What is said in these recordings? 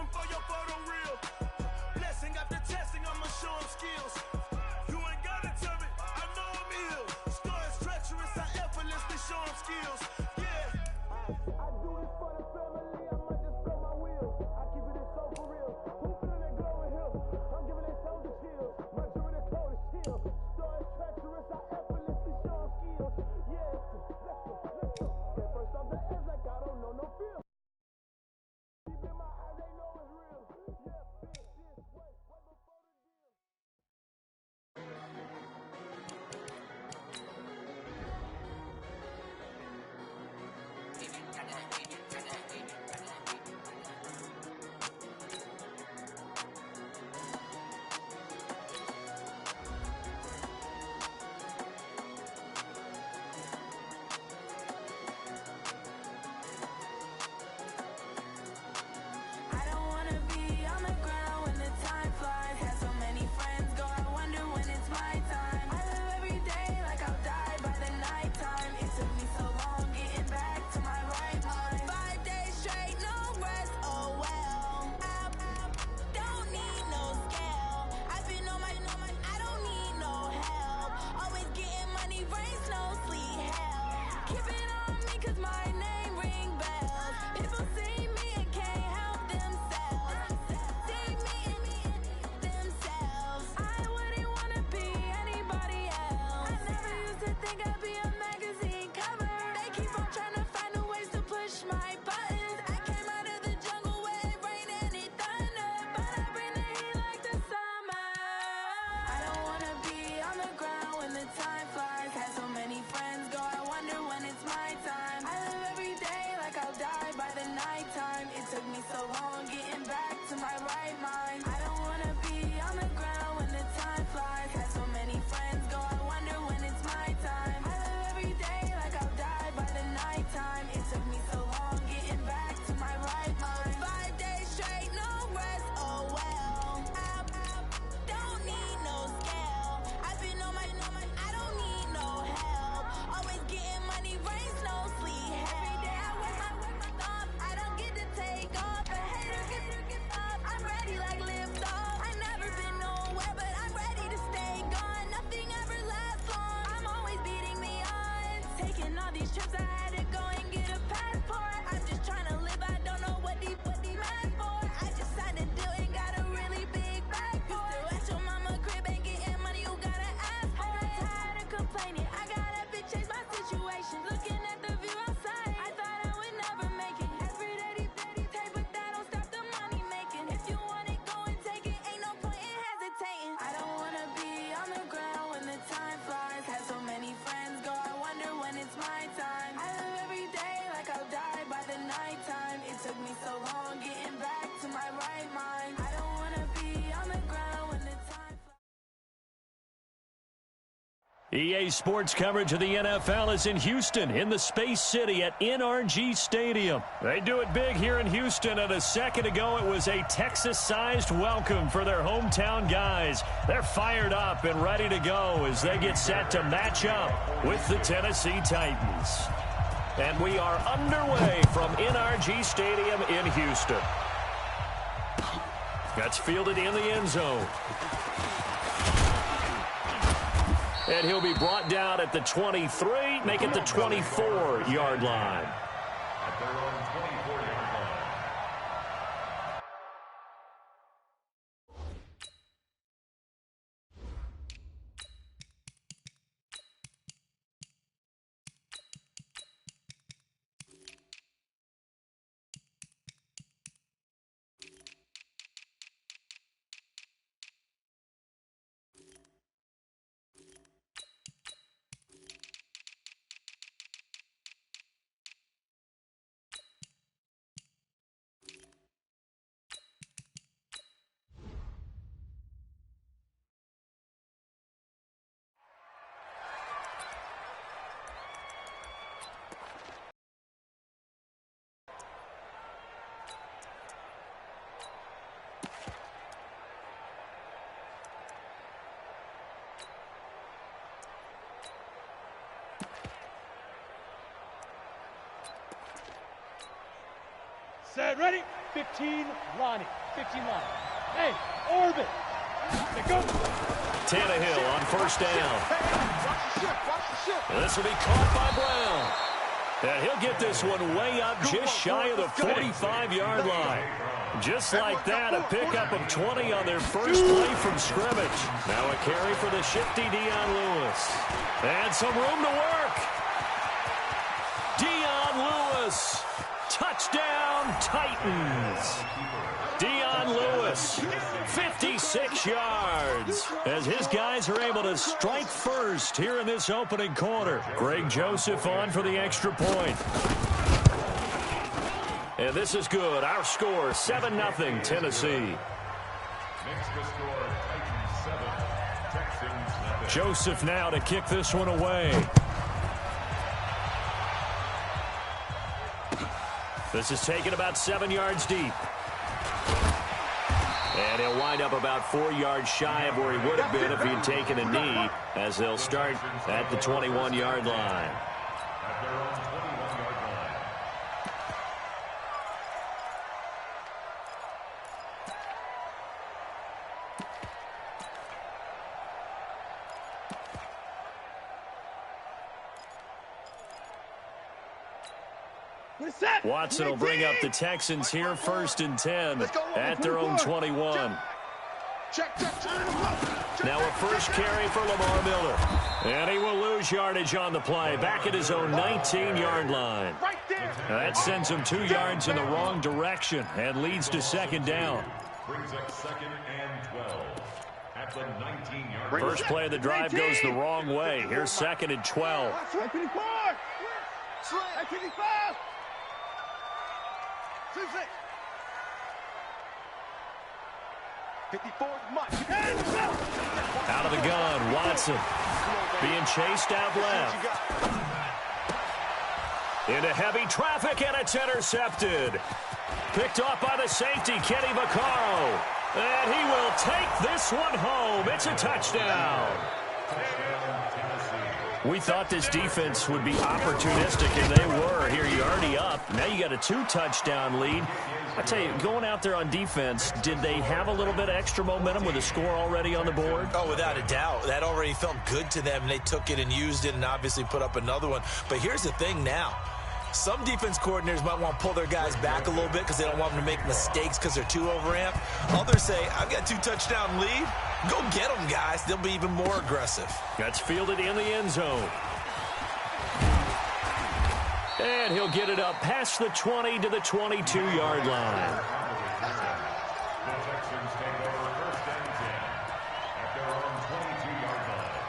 asking for your photo reel. Blessing after testing, I'ma show him skills. You ain't gotta tell me, I know I'm ill. Stories treacherous, I effortlessly show him skills. Yeah. I do this for the family, I might just throw my wheel. I keep it so for real. Who feeling that glow in here? I'm giving that soldier chills. My jewelry that cold is chill. Stories treacherous, I effortlessly show him skills. Yeah, let's go. Get first off the edge like I don't know no fear. Deep in my eyes, they know it's real. Yeah, bitch, this way, right before the deal. I don't wanna be on the ground when the time flies. Had so many friends go, I wonder when it's my time. I live every day like I'll die by the nighttime. It took me so long getting back to my right mind. 5 days straight, no rest, oh well. I don't need no scale. I've been on my, I don't need no help. Always getting money, rain, snow, sleet, hell. Keep it on me 'cause my name ring bells. People see me and can't help themselves. See me and themselves. I wouldn't wanna be anybody else. I never used to think I'd be a magazine cover. They keep on trying to find new ways to push my buttons. I came out of the jungle where it rained and it thundered, but I bring the heat like the summer. I don't wanna be on the ground when the time flies. Had so many friends go, I wonder when it's my time. I live every day like I'll die by the nighttime. It took me so long getting back to my right mind. I don't wanna be on the ground when the time flies. Had so many friends go, I wonder when it's my time. I live every day like I'll die by the nighttime. It took me so long getting back to my right mind. 5 days straight, no rest, oh well. I don't need no scale. I've been on my, I don't need no help. Always getting money, rain, snow, sleet, hell. Every day I work my thumb, I don't get to take off. A hater get up, I'm ready like lift off. I never been nowhere, but I'm ready to stay gone. Nothing ever lasts long, I'm always beating the odds. Taking all these trips, I had to go and get a passport. I'm just trying to live, I don't know what the mad for. I just signed a deal and got a really big bag for it. Still at your mama crib, ain't getting money, you gotta ask for it. I'm tired of complaining, I gotta big change my situation. Looking at the view outside, I thought I would never make it. Every day they take, but that don't stop the money making. If you want it, go and take it, ain't no point in hesitating. I don't wanna be on the ground when the time flies. Had so many friends go, I wonder when it's my time. I live every day like I'll die by the nighttime. It took me so long getting back to my right mind. I don't wanna be on the ground when the time flies. EA Sports coverage of the NFL is in Houston, in the Space City at NRG Stadium. They do it big here in Houston, and a second ago it was a Texas-sized welcome for their hometown guys. They're fired up and ready to go as they get set to match up with the Tennessee Titans. And we are underway from NRG Stadium in Houston. That's fielded in the end zone. And he'll be brought down at the 23, make it the 24-yard line. At their own 24-yard line. Set, ready? 15, Lonnie. 15, Lonnie. Hey, orbit. Go. Tannehill on first down. This will be caught by Brown. And he'll get this one way up just shy of the 45-yard line. Just like that, a pickup of 20 on their first play from scrimmage. Now a carry for the shifty Dion Lewis. And some room to work. Dion Lewis. Touchdown, Titans. Dion Lewis, 56 yards, as his guys are able to strike first here in this opening quarter. Greg Joseph on for the extra point. And this is good. Our score, 7-0 Tennessee. Joseph now to kick this one away. This is taken about 7 yards deep. And he'll wind up about 4 yards shy of where he would have been if he had taken a knee, as they'll start at the 21-yard line. Watson will bring up the Texans here, 1st and 10 at their own 21. Now a first carry for Lamar Miller. And he will lose yardage on the play, back at his own 19-yard line. That sends him 2 yards in the wrong direction and leads to 2nd down. First play of the drive goes the wrong way. Here's 2nd and 12. 54 out of the gun, Watson being chased out left. Into heavy traffic, and it's intercepted. Picked off by the safety, Kenny Vaccaro. And he will take this one home. It's a touchdown. We thought this defense would be opportunistic, and they were. Here, you're already up. Now you got a 2-touchdown lead. I tell you, going out there on defense, did they have a little bit of extra momentum with a score already on the board? Oh, without a doubt. That already felt good to them, and they took it and used it and obviously put up another one. But here's the thing now. Some defense coordinators might want to pull their guys back a little bit because they don't want them to make mistakes because they're too overamped. Others say, I've got a 2-touchdown lead. Go get them, guys. They'll be even more aggressive. That's fielded in the end zone. And he'll get it up past the 20 to the 22-yard line. The Texans take over 1st and 10 at their own 22-yard line.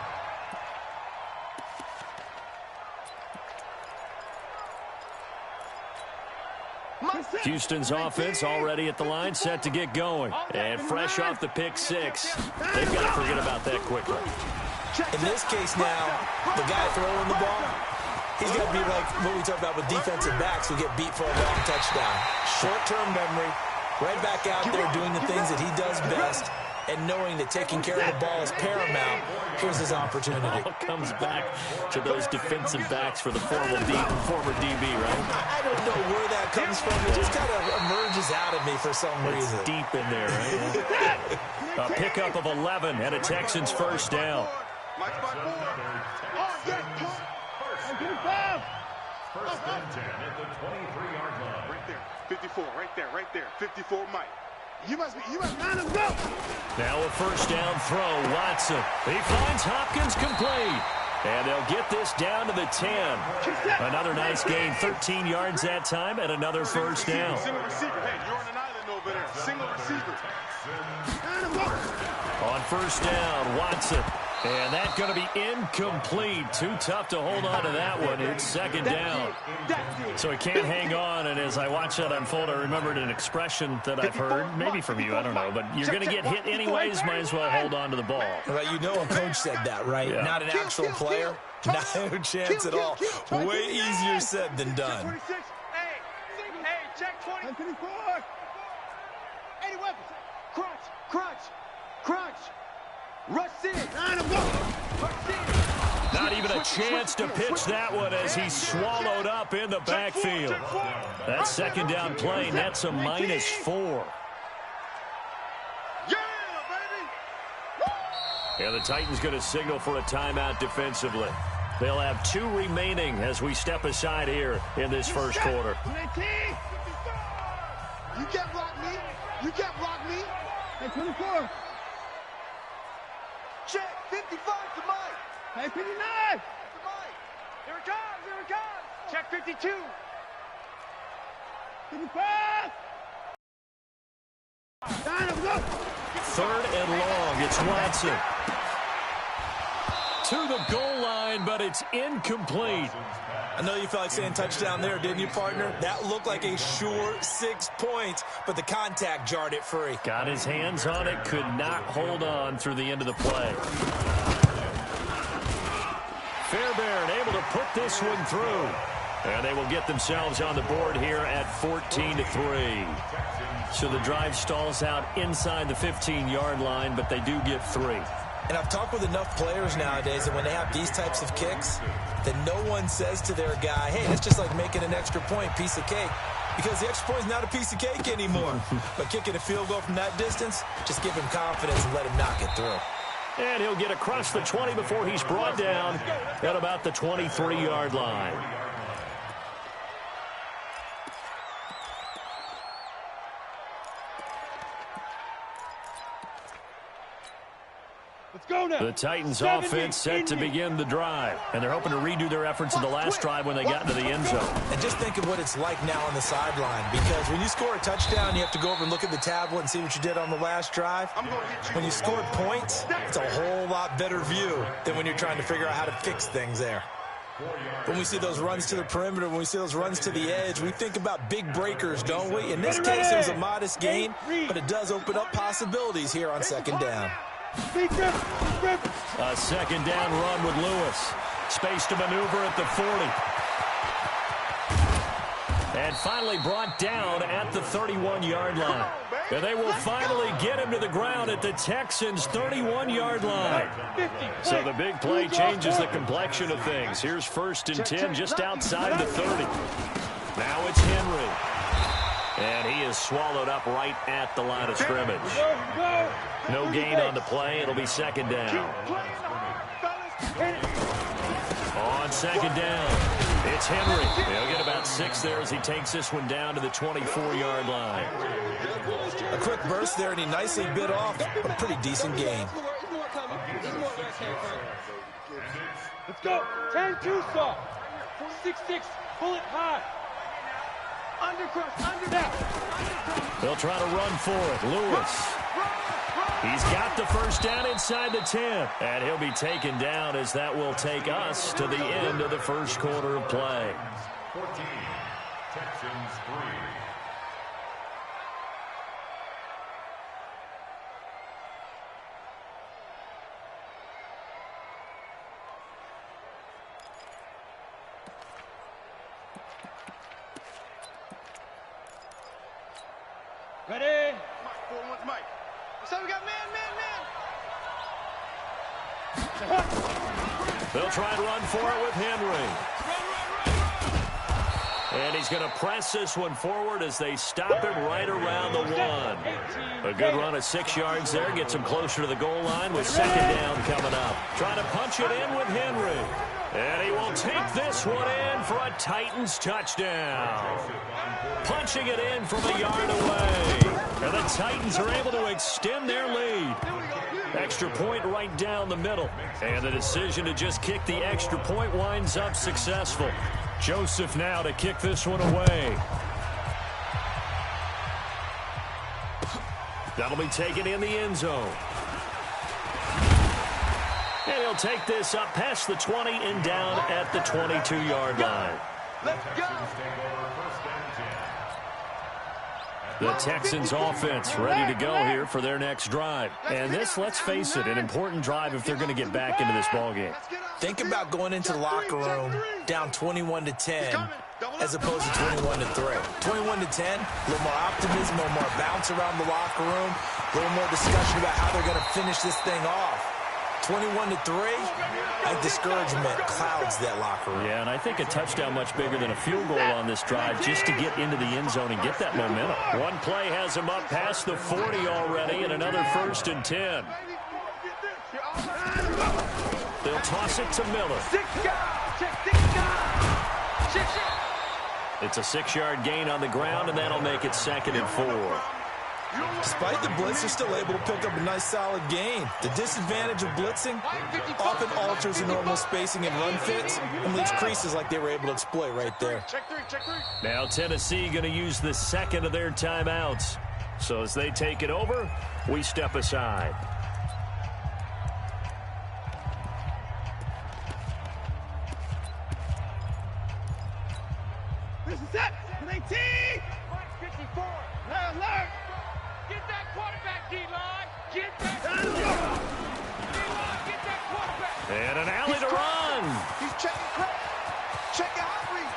Houston's offense already at the line, set to get going. And fresh off the pick 6, they've got to forget about that quickly. In this case now, the guy throwing the ball, he's got to be like what we talked about with defensive backs who get beat for a long touchdown. Short-term memory, right back out there doing the things that he does best, and knowing that taking care of the ball is paramount. Here's his opportunity. It all comes back to those defensive backs for the former DB, right? I don't know where that comes from. It just kind of emerges out of me for some reason. It's deep in there, right? A pickup of 11 and a Texans 1st down. First and 10 at the 23-yard line. Right there. 54, right there. 54, Mike. You must line him up. Now a 1st down throw, Watson. He finds Hopkins complete. And they'll get this down to the 10. Another nice gain, 13 yards that time, and another 1st down. Single receiver. Hey, you're on an island over there. Single receiver. On 1st down, Watson. And that's going to be incomplete. Too tough to hold on to that one. It's 2nd down. So he can't hang on. And as I watch that unfold, I remembered an expression that I've heard, maybe from you, I don't know. But you're going to get hit anyways, might as well hold on to the ball. Well, you know a coach said that, right? Yeah. Not an actual player. No chance at all. Way easier said than done. Hey, check 20. Any weapons. Crunch. Rush in. Rush in. Not even a chance to pitch that one as he's swallowed up in the backfield. That second down play nets a -4. And the Titans going to signal for a timeout defensively. They'll have 2 remaining as we step aside here in this first quarter. You can't block me. You can't block me. Hey, 24. Check, 55 to Mike. Hey, 59. To Mike. Here it comes, here it comes. Check 52. 55. Down, let's go. 3rd and long. It's Watson. To the goal line, but it's incomplete. I know you felt like saying touchdown there, didn't you, partner? That looked like a sure 6 points, but the contact jarred it free. Got his hands on it, could not hold on through the end of the play. Fairbairn able to put this one through. And they will get themselves on the board here at 14-3. So the drive stalls out inside the 15-yard line, but they do get 3. And I've talked with enough players nowadays that when they have these types of kicks, that no one says to their guy, hey, it's just like making an extra point, piece of cake. Because the extra point is not a piece of cake anymore. But kicking a field goal from that distance, just give him confidence and let him knock it through. And he'll get across the 20 before he's brought down at about the 23-yard line. Let's go now. The Titans offense set to begin the drive. And they're hoping to redo their efforts in the last drive when they got into the end zone. And just think of what it's like now on the sideline. Because when you score a touchdown, you have to go over and look at the tablet and see what you did on the last drive. When you scored points, it's a whole lot better view than when you're trying to figure out how to fix things there. When we see those runs to the perimeter, when we see those runs to the edge, we think about big breakers, don't we? In this case, it was a modest gain, but it does open up possibilities here on second down. A second down run with Lewis. Space to maneuver at the 40. And finally brought down at the 31-yard line. And they will finally get him to the ground at the Texans' 31-yard line. So the big play changes the complexion of things. Here's 1st and 10 just outside the 30. Now it's Henry. And he is swallowed up right at the line of scrimmage. No gain on the play. It'll be second down. On second down, it's Henry. He'll get about 6 there as he takes this one down to the 24-yard line. A quick burst there, and he nicely bit off a pretty decent gain. Let's go. 10-2 stop. 6-6. Pull it high. Undercrush. Under that. They'll try to run for it. Lewis. He's got the first down inside the 10. And he'll be taken down as that will take us to the end of the first quarter of play. 14, Texans 3. Ready? Mike, 4-1, Mike. So we got man. They'll try and run for it with Henry. And he's going to press this one forward as they stop him right around the 1. A good run of 6 yards there. Gets him closer to the goal line with second down coming up. Trying to punch it in with Henry. And he will take this one in for a Titans touchdown. Punching it in from a yard away. And the Titans are able to extend their lead. Extra point right down the middle. And the decision to just kick the extra point winds up successful. Joseph now to kick this one away. That'll be taken in the end zone. And he'll take this up past the 20 and down at the 22-yard line. Let's go. The Texans offense ready to go here for their next drive. And this, let's face it, an important drive if they're going to get back into this ballgame. Think about going into the locker room down 21-10 as opposed to 21-3. 21-10, a little more optimism, a little more bounce around the locker room, a little more discussion about how they're going to finish this thing off. 21-3. I think discouragement clouds that locker room. Yeah, and I think a touchdown much bigger than a field goal on this drive just to get into the end zone and get that momentum. One play has him up past the 40 already, and another 1st and 10. They'll toss it to Miller. It's a 6-yard gain on the ground, and that'll make it 2nd and 4. Despite the blitz, they're still able to pick up a nice, solid gain. The disadvantage of blitzing often alters the normal spacing and run fits and leaves creases like they were able to exploit right there. Now Tennessee going to use the 2nd of their timeouts. So as they take it over, we step aside. This is it. 19. 54. Alert. Get that quarterback, D-line. Get that quarterback. D-line, get that quarterback. And an alley to run. He's checking crack. Checking hungry.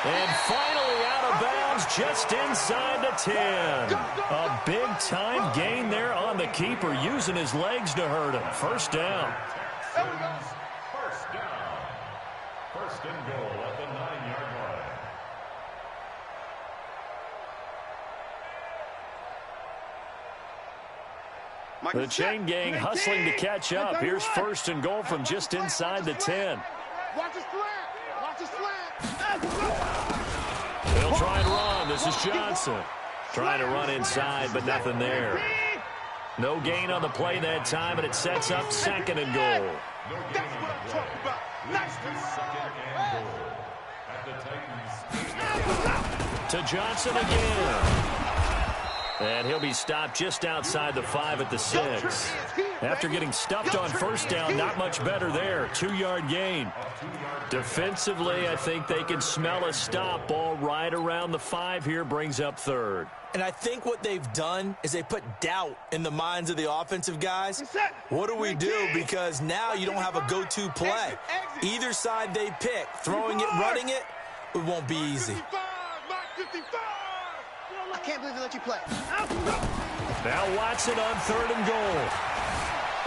And finally out of bounds just inside the 10. A big-time gain there on the keeper, using his legs to hurt him. 1st down. There we go. First down. 1st and goal at the 9-yard line. The chain gang hustling to catch up. Here's 1st and goal from just inside the 10. Watch the slant. Watch the slant. They'll try and run. This is Johnson. Trying to run inside, but nothing there. No gain on the play that time, and it sets up 2nd and goal. That's what I'm talking about. Nice. 2nd and goal at the Titans. To Johnson again. And he'll be stopped just outside the 5 at the 6. After getting stuffed on 1st down, not much better there. 2-yard gain. Defensively, I think they can smell a stop. Ball right around the 5 here, brings up 3rd. And I think what they've done is they put doubt in the minds of the offensive guys. What do we do? Because now you don't have a go-to play. Either side they pick, throwing it, running it, it won't be easy. 55. I can't believe they let you play. Now Watson on 3rd and goal.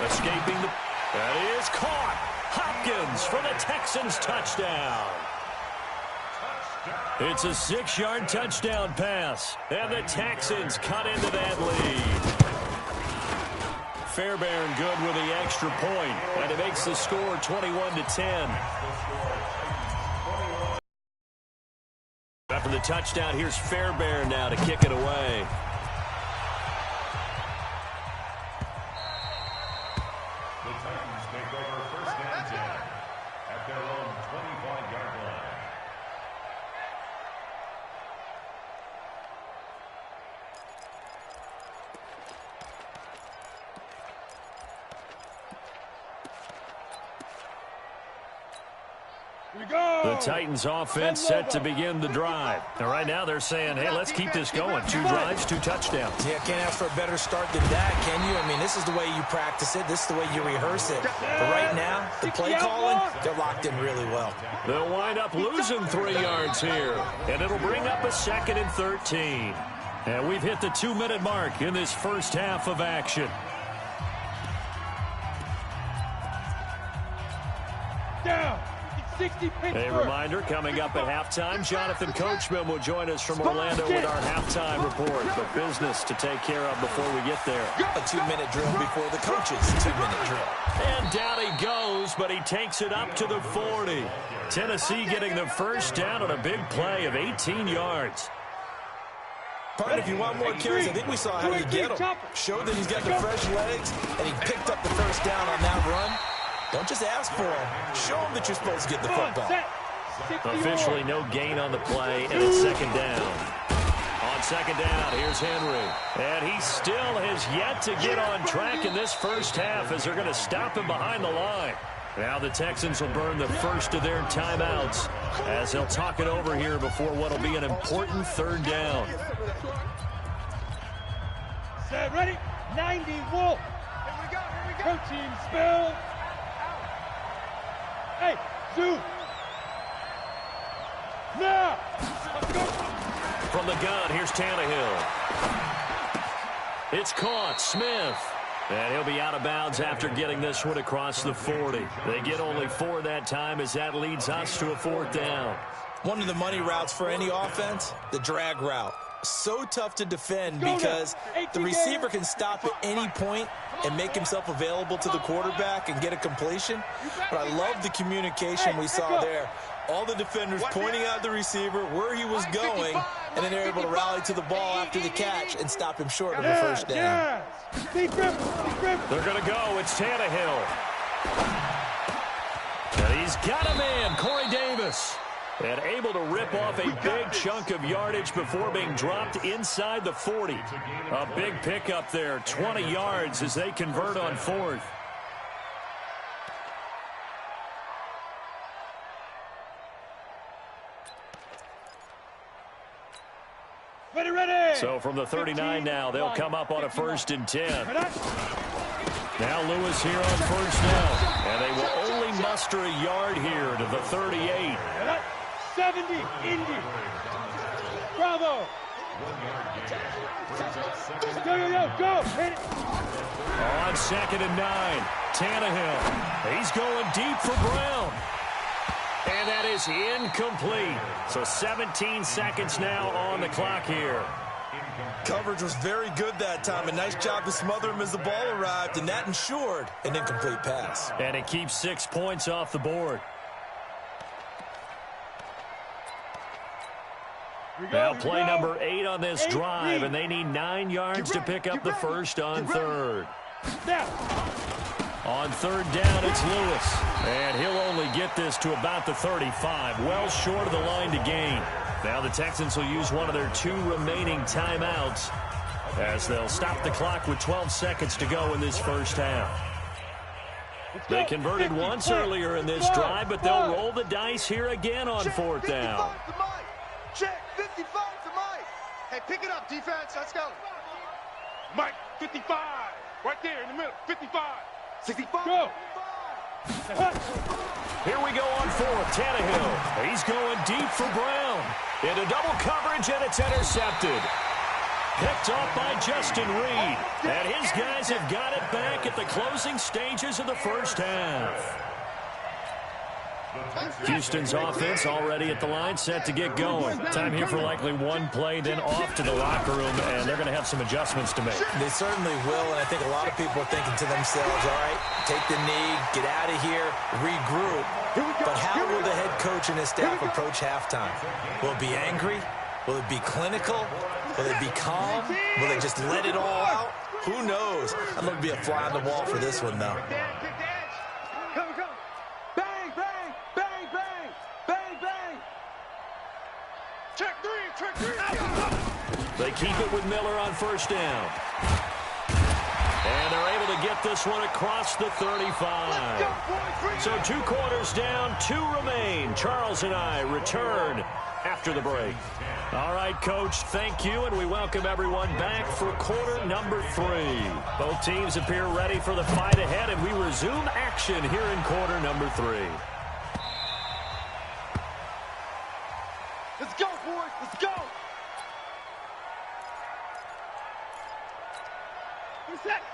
Escaping the... That is caught. Hopkins for the Texans touchdown. It's a 6-yard touchdown pass. And the Texans cut into that lead. Fairbairn good with the extra point. And it makes the score 21-10. After the touchdown, here's Fairbairn now to kick it away. The Titans take over 1st and 10 at their own 25-yard line. The Titans offense set to begin the drive. And right now they're saying, hey, let's keep this going. 2 drives, 2 touchdowns. Yeah, can't ask for a better start than that, can you? I mean, this is the way you practice it. This is the way you rehearse it. But right now, the play calling, they're locked in really well. They'll wind up losing 3 yards here. And it'll bring up a 2nd and 13. And we've hit the 2-minute mark in this first half of action. Down. 60 A reminder, coming up at halftime, Jonathan Coachman will join us from Orlando with our halftime report. But business to take care of before we get there. A 2-minute drill before the coaches' 2-minute drill. And down he goes, but he takes it up to the 40. Tennessee getting the 1st down on a big play of 18 yards. Partner, if you want more carries, I think we saw how you get him. Showed that he's got the fresh legs, and he picked up the 1st down on that run. Don't just ask for him. Show him that you're supposed to get the football. Officially no gain on the play, and it's 2nd down. On 2nd down, here's Henry. And he still has yet to get on track in this first half as they're going to stop him behind the line. Now the Texans will burn the first of their timeouts as they'll talk it over here before what will be an important 3rd down. Set, ready? 90 Wolf. Here we go. Protein spill. Hey, Zoo. Now. Let's go. From the gun, here's Tannehill. It's caught. Smith. And he'll be out of bounds after getting this one across the 40. They get only 4 that time as that leads us to a 4th down. One of the money routes for any offense, the drag route. So tough to defend because the receiver can stop at any point and make himself available to the quarterback and get a completion. But I love the communication we saw there. All the defenders pointing out the receiver where he was going, and then they're able to rally to the ball after the catch and stop him short of the first down. They're going to go. It's Tannehill. And he's got a man, Corey Davis. And able to rip off a big chunk of yardage before being dropped inside the 40. A big pickup there, 20 yards as they convert on 4th. Ready. So from the 39 now, they'll come up on a 1st and 10. Now Lewis here on 1st down. And they will only muster a yard here to the 38. 70, Indy. Bravo. Go. Hit it. On 2nd and 9, Tannehill. He's going deep for Brown. And that is incomplete. So 17 seconds now on the clock here. Coverage was very good that time. A nice job to smother him as the ball arrived, and that ensured an incomplete pass. And it keeps 6 points off the board. Now play number 8 on this drive, and they need 9 yards to pick up the first on 3rd. On 3rd down, it's Lewis. And he'll only get this to about the 35, well short of the line to gain. Now the Texans will use one of their 2 remaining timeouts as they'll stop the clock with 12 seconds to go in this first half. They converted once earlier in this drive, but they'll roll the dice here again on 4th down. Check, 55 to Mike. Hey, pick it up, defense. Let's go. Mike, 55. Right there in the middle. 55. 65. Go. Here we go on 4th. Tannehill. He's going deep for Brown. Into double coverage, and it's intercepted. Picked off by Justin Reed. And his guys have got it back at the closing stages of the first half. Houston's offense already at the line, set to get going. Time here for likely one play, then off to the locker room, and they're going to have some adjustments to make. They certainly will, and I think a lot of people are thinking to themselves, all right, take the knee, get out of here, regroup. But how will the head coach and his staff approach halftime? Will it be angry? Will it be clinical? Will it be calm? Will they just let it all out? Who knows? I'm going to be a fly on the wall for this one, though. They keep it with Miller on 1st down. And they're able to get this one across the 35. So 2 quarters down, 2 remain. Charles and I return after the break. All right, Coach, thank you, and we welcome everyone back for quarter number 3. Both teams appear ready for the fight ahead, and we resume action here in quarter number 3. Let's go, boys. Let's go.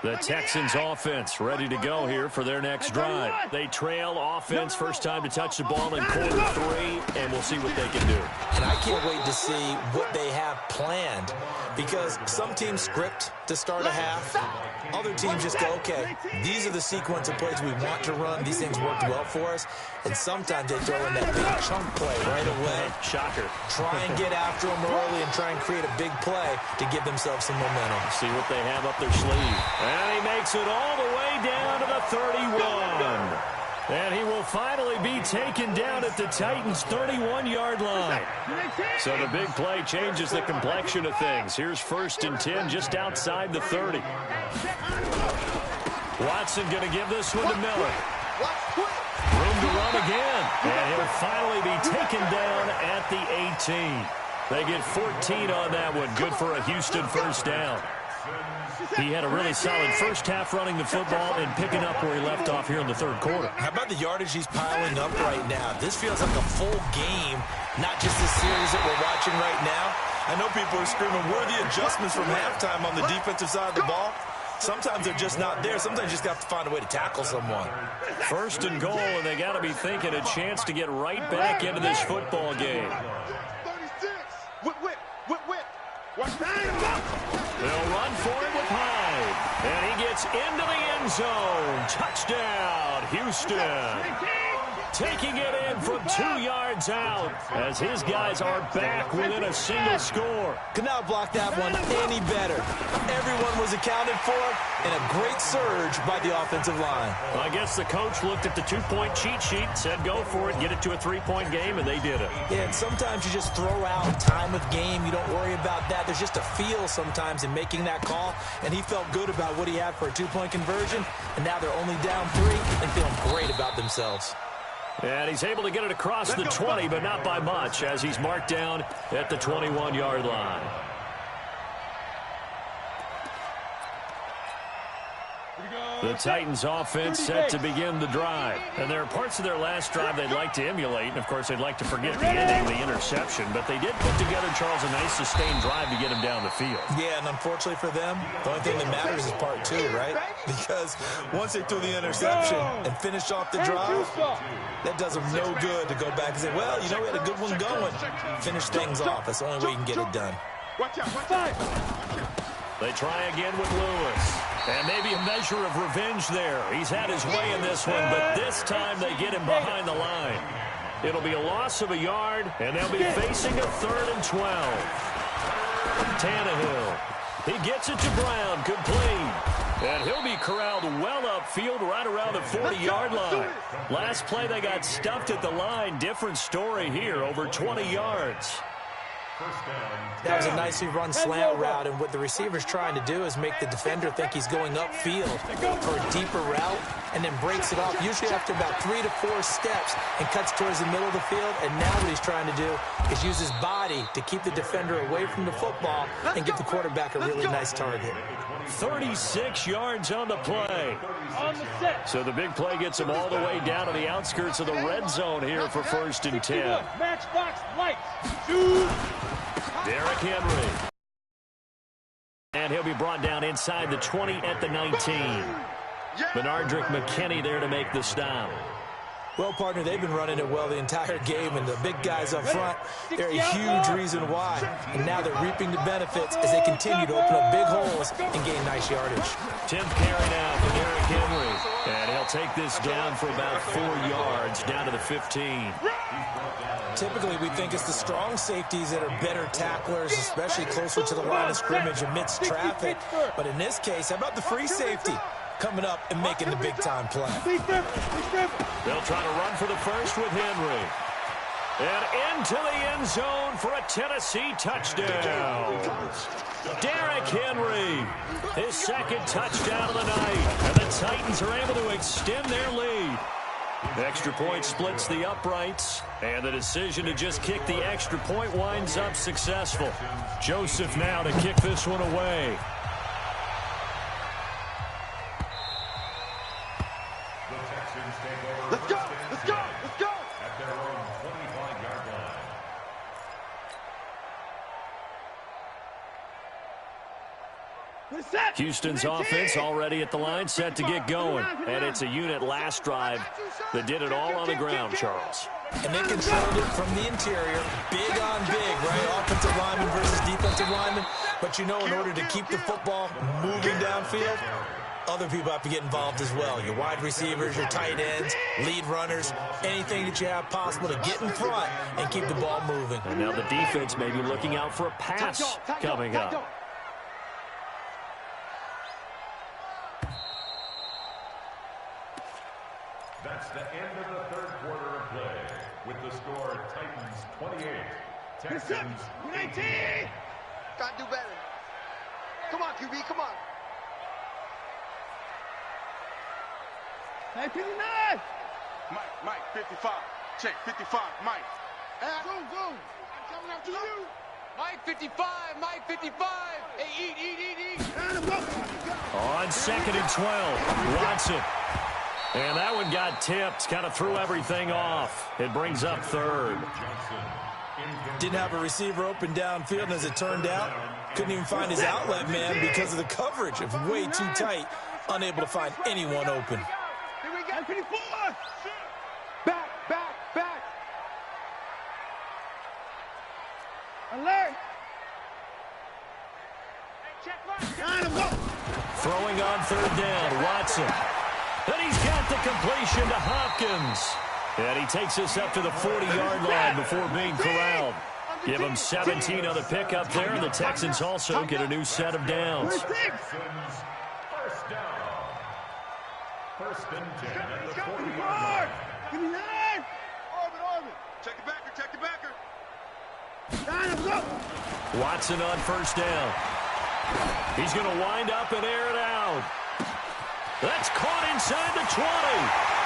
The Texans offense ready to go here for their next drive. They trail offense, first time to touch the ball in quarter 3, and we'll see what they can do. And I can't wait to see what they have planned, because some teams script to start a half. Other teams just go, okay, these are the sequence of plays we want to run. These things worked well for us. And sometimes they throw in that big chunk play right away. Shocker. Try and get after them early and try and create a big play to give themselves some momentum. See what they have up their sleeve. And he makes it all the way down to the 31. And he will finally be taken down at the Titans' 31-yard line. So the big play changes the complexion of things. Here's 1st and 10 just outside the 30. Watson going to give this one to Miller. Room to run again. And he'll finally be taken down at the 18. They get 14 on that one. Good for a Houston first down. He had a really solid first half running the football and picking up where he left off here in the 3rd quarter. How about the yardage he's piling up right now? This feels like a full game, not just the series that we're watching right now. I know people are screaming, where are the adjustments from halftime on the defensive side of the ball? Sometimes they're just not there. Sometimes you just have to find a way to tackle someone. First and goal, and they got to be thinking a chance to get right back into this football game. 36. Whip. They'll run for it with Hyde. And he gets into the end zone. Touchdown, Houston. Taking it in from 2 yards out as his guys are back within a single score. Could not block that one any better. Everyone was accounted for, and a great surge by the offensive line. I guess the coach looked at the 2-point cheat sheet, said go for it, get it to a 3-point game, and they did it. Yeah, and sometimes you just throw out time of game. You don't worry about that. There's just a feel sometimes in making that call, and he felt good about what he had for a 2-point conversion, and now they're only down 3 and feeling great about themselves. And he's able to get it across the 20, but not by much, as he's marked down at the 21-yard line. The Titans offense set to begin the drive. And there are parts of their last drive they'd like to emulate. And, of course, they'd like to forget the ending, the interception. But they did put together, Charles, a nice sustained drive to get him down the field. Yeah, and unfortunately for them, the only thing that matters is part 2, right? Because once they threw the interception and finished off the drive, that does them no good to go back and say, well, you know, we had a good one going. Finish things off. That's the only way you can get it done. They try again with Lewis. And maybe a measure of revenge there. He's had his way in this one, but this time they get him behind the line. It'll be a loss of a yard, and they'll be facing a 3rd and 12. Tannehill. He gets it to Brown, complete. And he'll be corralled well upfield right around the 40-yard line. Last play, they got stuffed at the line. Different story here, over 20 yards. That was a nicely run slant route, and what the receiver's trying to do is make the defender think he's going upfield for a deeper route and then breaks it off, usually after about 3 to 4 steps, and cuts towards the middle of the field. And now what he's trying to do is use his body to keep the defender away from the football and give the quarterback a really nice target. 36 yards on the play. So the big play gets him all the way down to the outskirts of the red zone here for 1st and 10. Matchbox lights. Shoot. Derrick Henry. And he'll be brought down inside the 20 at the 19. Benardrick McKinney there to make the stop. Well, partner, they've been running it well the entire game, and the big guys up front, they're a huge reason why. And now they're reaping the benefits as they continue to open up big holes and gain nice yardage. 10th carry now for Derrick Henry. And he'll take this down for about 4 yards, down to the 15. Typically, we think it's the strong safeties that are better tacklers, especially closer to the line of scrimmage amidst traffic. But in this case, how about the free safety coming up and making the big-time play? They'll try to run for the first with Henry. And into the end zone for a Tennessee touchdown. Derrick Henry, his 2nd touchdown of the night. And the Titans are able to extend their lead. Extra point splits the uprights, and the decision to just kick the extra point winds up successful. Joseph now to kick this one away. Let's go! Let's go! Let's go! At their own 25-yard line. Houston's offense already at the line, set to get going. And it's a unit last drive that did it all on the ground, Charles. And they controlled it from the interior, big on big, right? Offensive lineman versus defensive lineman. But you know, in order to keep the football moving downfield, other people have to get involved as well. Your wide receivers, your tight ends, lead runners, anything that you have possible to get in front and keep the ball moving. And now the defense may be looking out for a pass coming up. That's the end of the 3rd quarter of play. With the score, Titans 28, Texans 18. Gotta do better. Come on, QB, come on. Hey, 59. Mike, 55. Check, 55, Mike. Go. I'm coming up to you. Mike 55, Mike 55. Hey, eat. On 2nd and 12, Watson. And that one got tipped, kind of threw everything off. It brings up 3rd. Didn't have a receiver open downfield, and as it turned out, couldn't even find his outlet man because of the coverage. It was way too tight, unable to find anyone open. Here we go. 54. Back. Alert. Throwing on third down, Watson. And he's got the completion to Hopkins. And he takes us up to the 40-yard line before being corralled. Give him 17 on the pickup there, and the Texans also get a new set of downs. First down. First and 10 at the 40-yard line. Give me 9. Orbit. Check your backer. Watson on first down. He's going to wind up and air it out. That's caught inside the 20.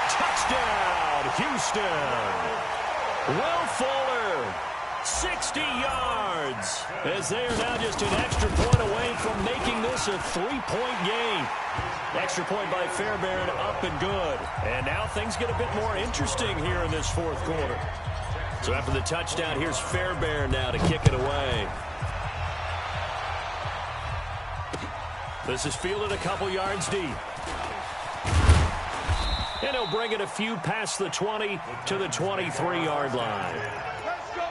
Touchdown, Houston. Will Fuller, 60 yards, as they are now just an extra point away from making this a 3-point game. Extra point by Fairbairn, up and good. And now things get a bit more interesting here in this fourth quarter. So after the touchdown, here's Fairbairn now to kick it away. This is fielded a couple yards deep. And he'll bring it a few past the 20 to the 23-yard line. Let's go,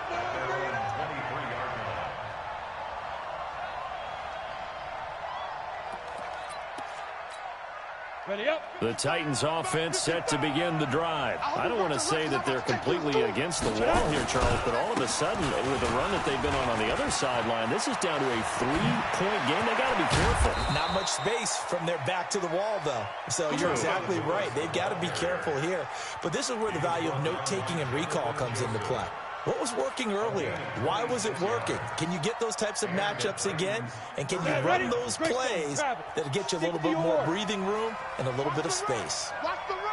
Ready up. The Titans offense set to begin the drive. I don't want to say that they're completely against the wall here, Charles, but all of a sudden, with the run that they've been on the other sideline, this is down to a 3-point game. They got to be careful. Not much space from their back to the wall, though. So you're exactly right. They've got to be careful here. But this is where the value of note-taking and recall comes into play. What was working earlier? Why was it working? Can you get those types of matchups again? And can you run those plays that get you a little bit more breathing room and a little bit of space? Watch the run.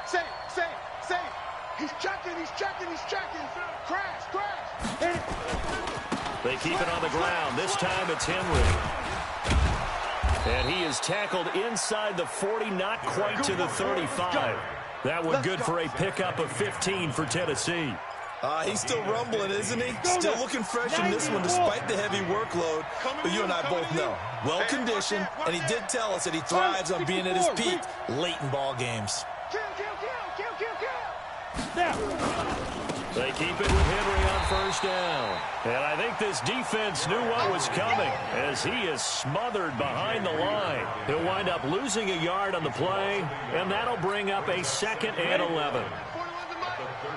Say. He's checking. Crash. They keep it on the ground. This time it's Henry. And he is tackled inside the 40, not quite to the 35. That one good for a pickup of 15 for Tennessee. He's still rumbling, isn't he? Still looking fresh in this one despite the heavy workload. But you and I both know, well-conditioned, and he did tell us that he thrives on being at his peak late in ball games. Kill. They keep it with Henry on first down. And I think this defense knew what was coming as he is smothered behind the line. He'll wind up losing a yard on the play, and that'll bring up a 2nd and 11.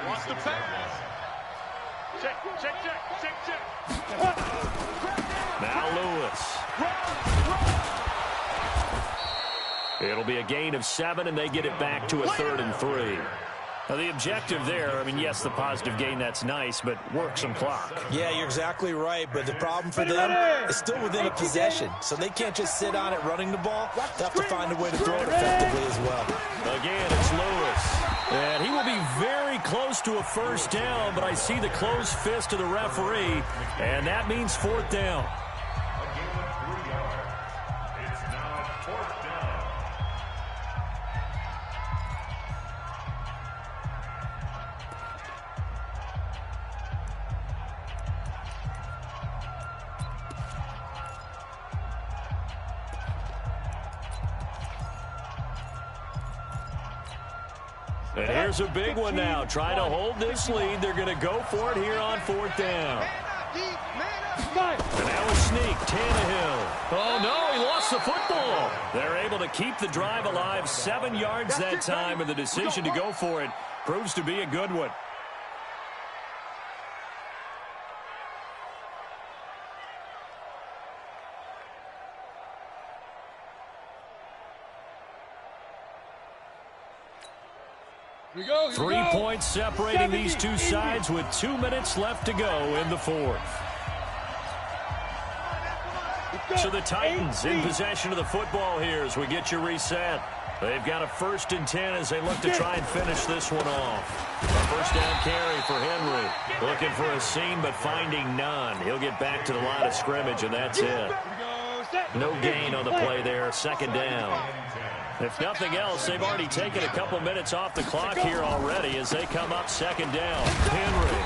Watch the pass. Check. Now Lewis. It'll be a gain of 7, and they get it back to a 3rd and 3. Now, the objective there, I mean, yes, the positive gain, that's nice, but work some clock. Yeah, you're exactly right, but the problem for them is still within a possession, so they can't just sit on it running the ball. They have to find a way to throw it effectively as well. Again, it's Lewis. And he will be very close to a first down, but I see the closed fist of the referee, and that means 4th down. It's now 4th down. And here's a big one now. Trying to hold this lead. They're going to go for it here on 4th down. And now a sneak. Tannehill. Oh, no, he lost the football. They're able to keep the drive alive. 7 yards that time, and the decision to go for it proves to be a good one. Here we go. 3 points separating these two sides with 2 minutes left to go in the 4th. So the Titans in possession of the football here as we get you reset. They've got a 1st and 10 as they look to try and finish this one off. A 1st down carry for Henry. Looking for a seam but finding none. He'll get back to the line of scrimmage, and that's it. No gain on the play there. 2nd down. If nothing else, they've already taken a couple minutes off the clock here already as they come up 2nd down. Henry.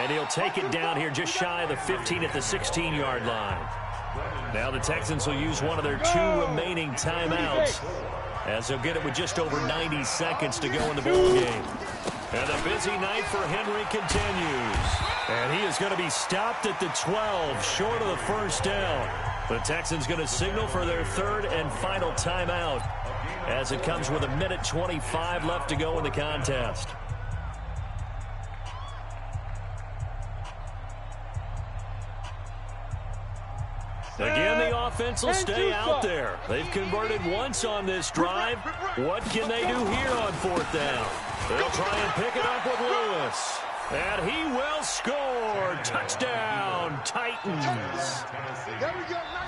And he'll take it down here just shy of the 15 at the 16-yard line. Now the Texans will use one of their 2 remaining timeouts, as they'll get it with just over 90 seconds to go in the ball game. And the busy night for Henry continues. And he is going to be stopped at the 12, short of the first down. The Texans going to signal for their 3rd and final timeout, as it comes with 1:25 left to go in the contest. Again, the offense will stay out there. They've converted once on this drive. What can they do here on 4th down? They'll try and pick it up with Lewis. And he will score. Touchdown, Titans.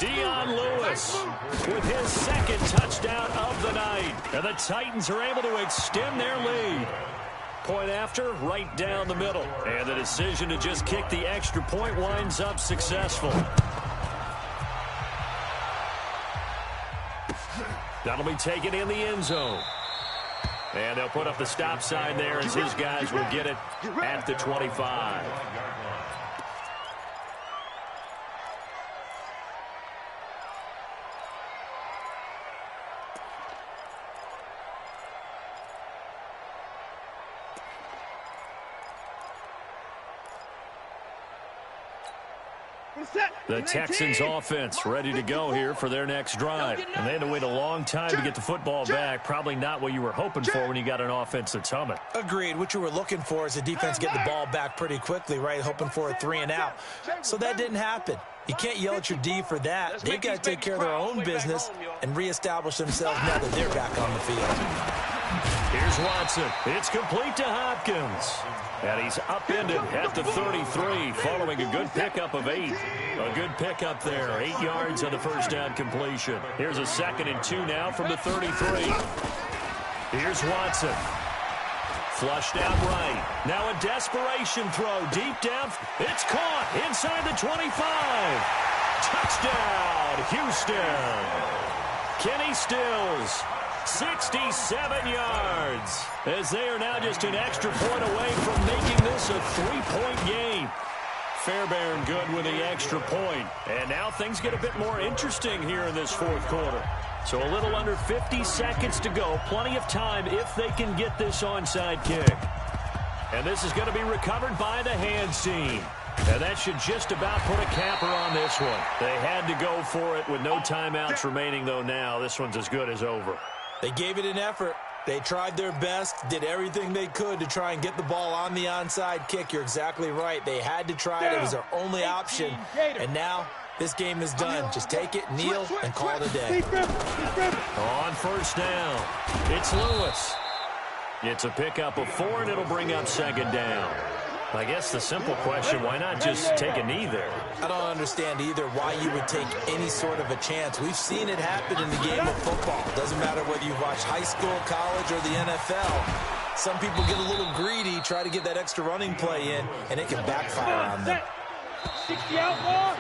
Dion Lewis with his 2nd touchdown of the night. And the Titans are able to extend their lead. Point after, right down the middle. And the decision to just kick the extra point winds up successful. That'll be taken in the end zone. And they'll put up the stop sign there as his guys will get it at the 25. The Texans offense ready to go here for their next drive. And they had to wait a long time to get the football back. Probably not what you were hoping for when you got an offense that's humming. Agreed. What you were looking for is the defense get the ball back pretty quickly, right? Hoping for a 3 and out. So that didn't happen. You can't yell at your D for that. They've got to take care of their own business and reestablish themselves now that they're back on the field. Here's Watson. It's complete to Hopkins. And he's upended at the 33 following a good pickup of 8. A good pickup there. 8 yards on the first down completion. Here's a 2nd and 2 now from the 33. Here's Watson. Flushed out right. Now a desperation throw deep down. It's caught inside the 25. Touchdown, Houston. Kenny Stills. 67 yards, as they are now just an extra point away from making this a 3-point game. Fairbairn good with the extra point. And now things get a bit more interesting here in this 4th quarter. So a little under 50 seconds to go. Plenty of time if they can get this onside kick. And this is going to be recovered by the hands team. And that should just about put a capper on this one. They had to go for it with no timeouts remaining, though now this one's as good as over. They gave it an effort. They tried their best, did everything they could to try and get the ball on the onside kick. You're exactly right. They had to try it. It was their only option. And now this game is done. Just take it, kneel, and call it a day. On first down, it's Lewis. It's a pickup of 4, and it'll bring up 2nd down. I guess the simple question, why not just take a knee there? I don't understand either why you would take any sort of a chance. We've seen it happen in the game of football. Doesn't matter whether you've watched high school, college, or the NFL. Some people get a little greedy, try to get that extra running play in, and it can backfire on them. 60 out ball.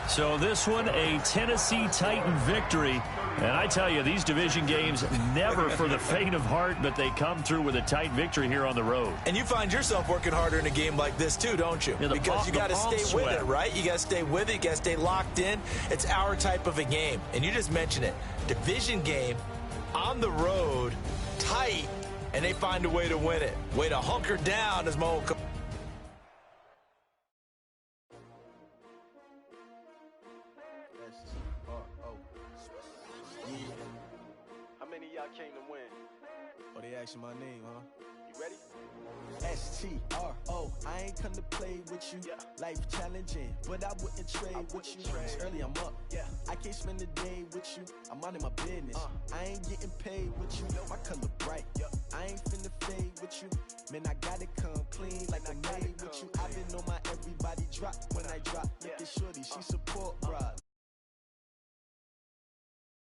So this one, a Tennessee Titan victory. And I tell you, these division games, never for the faint of heart, but they come through with a tight victory here on the road. And you find yourself working harder in a game like this, too, don't you? Yeah, because you got to stay with it, right? You got to stay with it. You got to stay locked in. It's our type of a game. And you just mentioned it. Division game, on the road, tight, and they find a way to win it. Way to hunker down, as my old coach. Came to win. Oh, they asking my name, huh? You ready? STRO, I ain't come to play with you. Yeah. Life challenging, but I wouldn't trade with you. It's early, I'm up. Yeah. I can't spend the day with you. I'm out of my business. I ain't getting paid with you. My color bright. I ain't finna fade with you. Man, I gotta come clean like I made with you. I've been on my everybody drop when I drop. Look at shorty, she support bras.